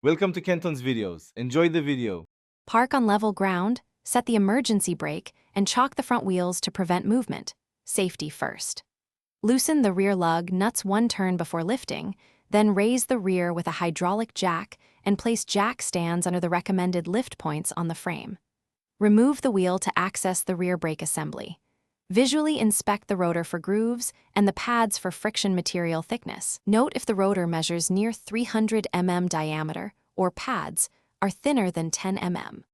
Welcome to Kenton's videos. Enjoy the video. Park on level ground, set the emergency brake, and chock the front wheels to prevent movement. Safety first. Loosen the rear lug nuts one turn before lifting, then raise the rear with a hydraulic jack and place jack stands under the recommended lift points on the frame. Remove the wheel to access the rear brake assembly. Visually inspect the rotor for grooves and the pads for friction material thickness. Note if the rotor measures near 300 mm diameter or pads are thinner than 10 mm.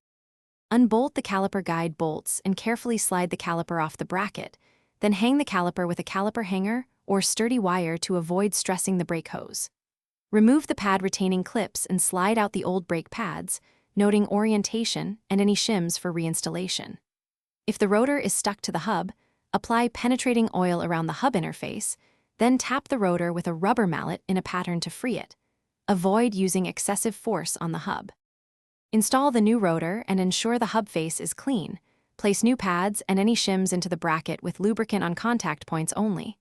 Unbolt the caliper guide bolts and carefully slide the caliper off the bracket, then hang the caliper with a caliper hanger or sturdy wire to avoid stressing the brake hose. Remove the pad retaining clips and slide out the old brake pads, noting orientation and any shims for reinstallation. If the rotor is stuck to the hub, apply penetrating oil around the hub interface, then tap the rotor with a rubber mallet in a pattern to free it. Avoid using excessive force on the hub. Install the new rotor and ensure the hub face is clean. Place new pads and any shims into the bracket with lubricant on contact points only.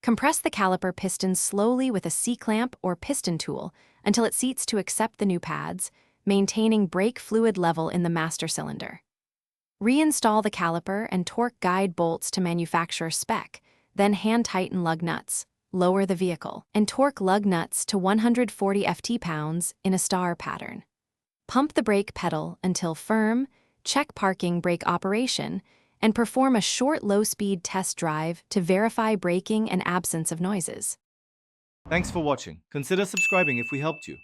Compress the caliper piston slowly with a C-clamp or piston tool until it seats to accept the new pads, maintaining brake fluid level in the master cylinder. Reinstall the caliper and torque guide bolts to manufacturer spec, then hand tighten lug nuts. Lower the vehicle and torque lug nuts to 140 ft-pounds in a star pattern. Pump the brake pedal until firm, check parking brake operation, and perform a short low-speed test drive to verify braking and absence of noises. Thanks for watching. Consider subscribing if we helped you.